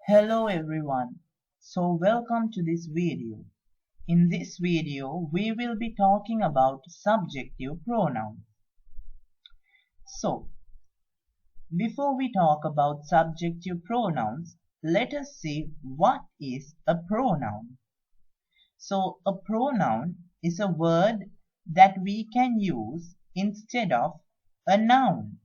Hello everyone. So welcome to this video. In this video, we will be talking about subjective pronouns. So, before we talk about subjective pronouns, let us see what is a pronoun. So, a pronoun is a word that we can use instead of a noun.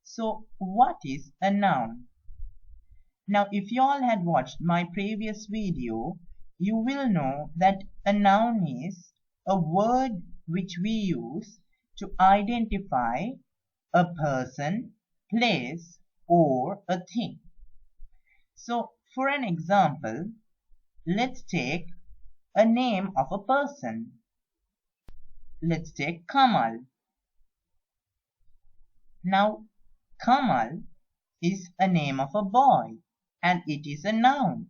So, what is a noun? Now, if you all had watched my previous video, you will know that a noun is a word which we use to identify a person, place, or a thing. So, for an example, let's take a name of a person. Let's take Kamal. Now, Kamal is a name of a boy, and it is a noun.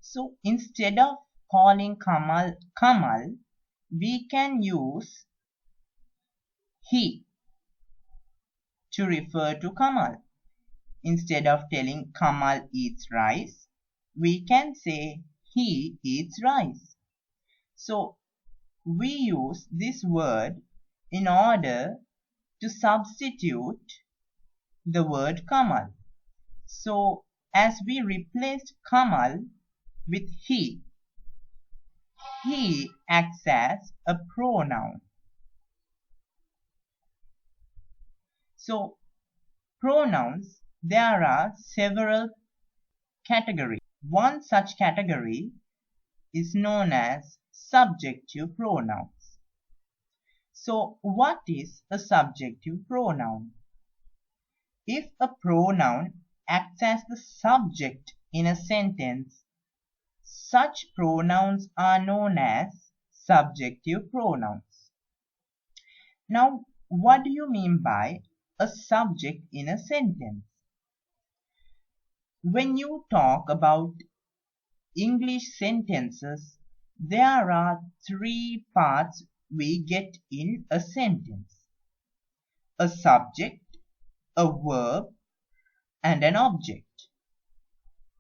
So instead of calling Kamal, we can use he to refer to Kamal. Instead of telling Kamal eats rice, we can say he eats rice. So we use this word in order to substitute the word Kamal. So as we replaced Kamal with he acts as a pronoun. So pronouns, there are several categories. One such category is known as subjective pronouns. So what is a subjective pronoun? If a pronoun acts as the subject in a sentence, such pronouns are known as subjective pronouns. Now, what do you mean by a subject in a sentence? When you talk about English sentences, there are three parts we get in a sentence: a subject, a verb, and an object.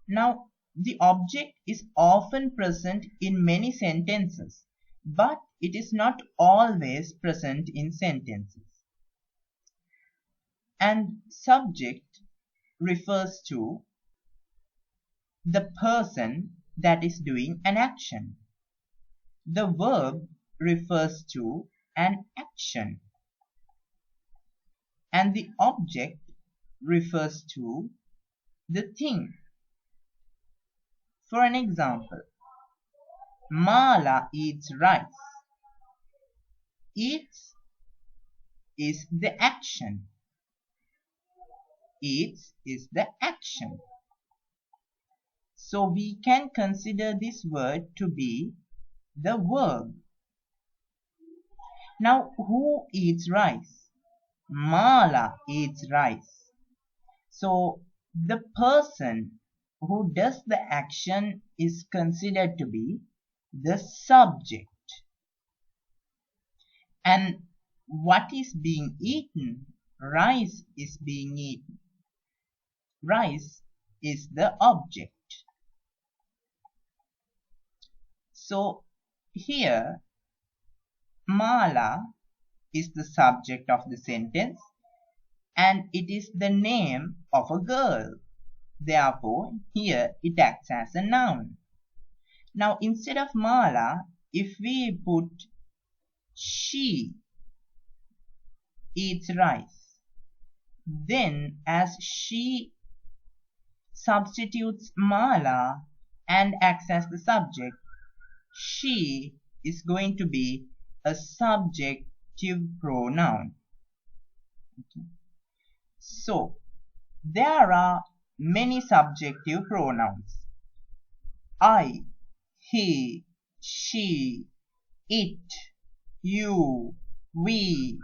Now, the object is often present in many sentences, but it is not always present in sentences. And subject refers to the person that is doing an action. The verb refers to an action. And the object refers to the thing. For an example, Mala eats rice. Eats is the action. Eats is the action. So we can consider this word to be the verb. Now, who eats rice? Mala eats rice. So the person who does the action is considered to be the subject. And what is being eaten? Rice is being eaten. Rice is the object. So here, Mala is the subject of the sentence, and it is the name of a girl. Therefore, here it acts as a noun. Now, instead of Mala, if we put she eats rice, then as she substitutes Mala and acts as the subject, she is going to be a subjective pronoun. Okay. So, there are many subjective pronouns. I, he, she, it, you, we,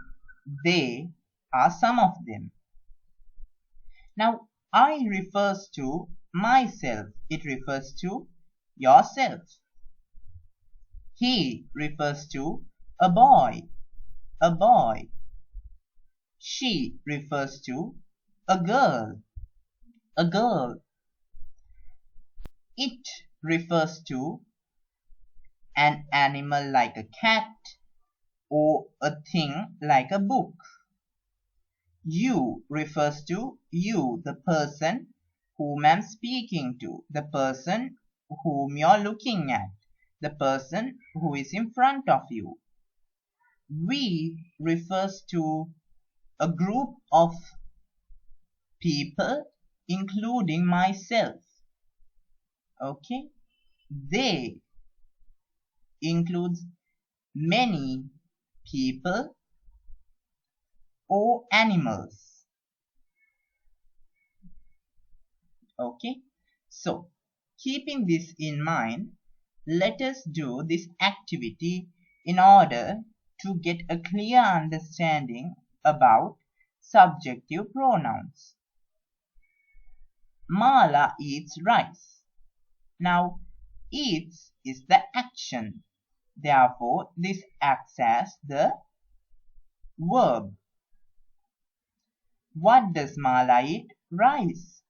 they are some of them. Now, I refers to myself. It refers to yourself. He refers to a boy. A boy. She refers to a girl. A girl. It refers to an animal like a cat or a thing like a book. You refers to you, the person whom I'm speaking to, the person whom you're looking at, the person who is in front of you. We refers to a group of people including myself. Okay? They includes many people or animals. Okay? So, keeping this in mind, let us do this activity in order to get a clear understanding about subjective pronouns. Mala eats rice. Now, eats is the action. Therefore, this acts as the verb. What does Mala eat? Rice.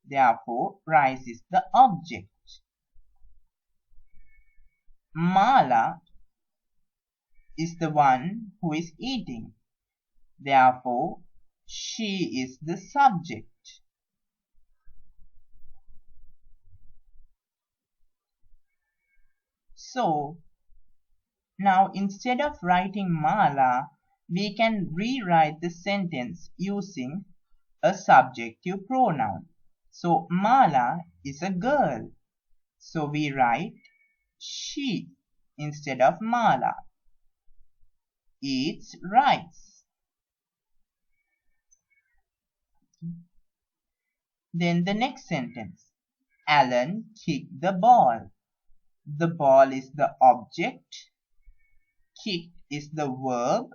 Therefore, rice is the object. Mala is the one who is eating. Therefore, she is the subject. So, now instead of writing Mala, we can rewrite the sentence using a subjective pronoun. So, Mala is a girl. So, we write she instead of Mala. Eats rice. Then the next sentence. Alan kicked the ball. The ball is the object. Kick is the verb.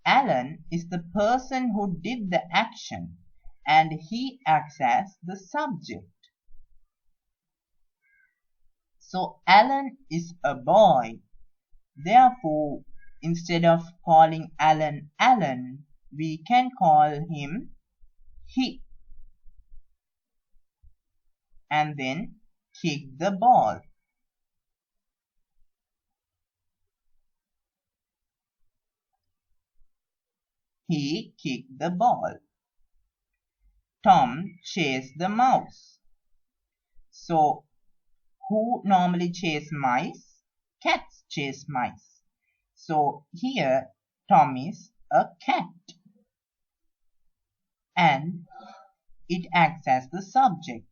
Alan is the person who did the action and he acts as the subject. So Alan is a boy. Therefore, instead of calling Alan Alan, we can call him he. And then kick the ball. He kicked the ball. Tom chased the mouse. So, who normally chase mice? Cats chase mice. So, here Tom is a cat. And it acts as the subject.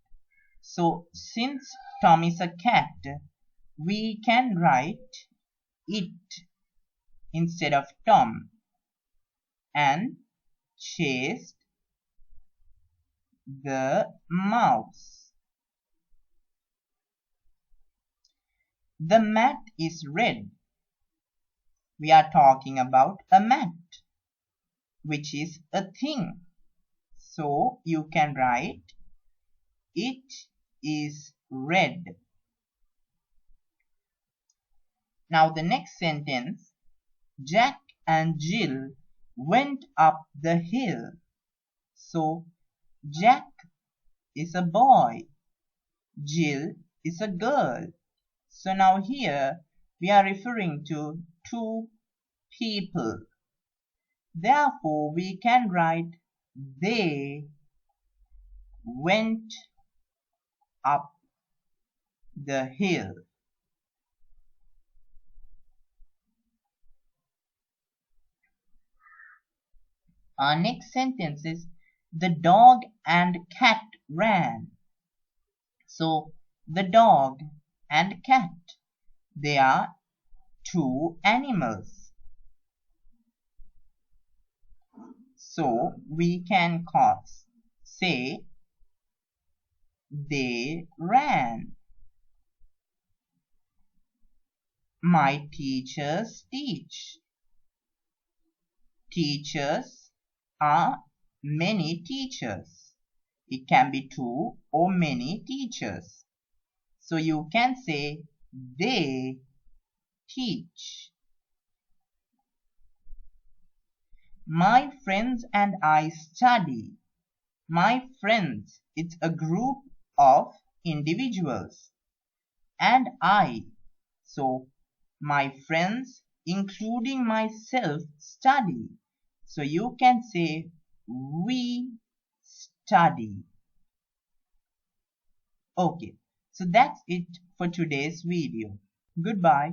So, since Tom is a cat, we can write it instead of Tom. And chased the mouse. The mat is red. We are talking about a mat, which is a thing. So you can write it is red. Now the next sentence, Jack and Jill went up the hill. So Jack is a boy, Jill is a girl. So now here we are referring to two people. Therefore we can write they went up the hill. Our next sentence is the dog and cat ran. So the dog and cat, they are two animals. So we can say they ran. My teachers teach. Teachers are many teachers. It can be two or many teachers. So you can say they teach. My friends and I study. My friends, it's a group of individuals. And I, so my friends including myself study. So you can say we study. Okay, so that's it for today's video. Goodbye.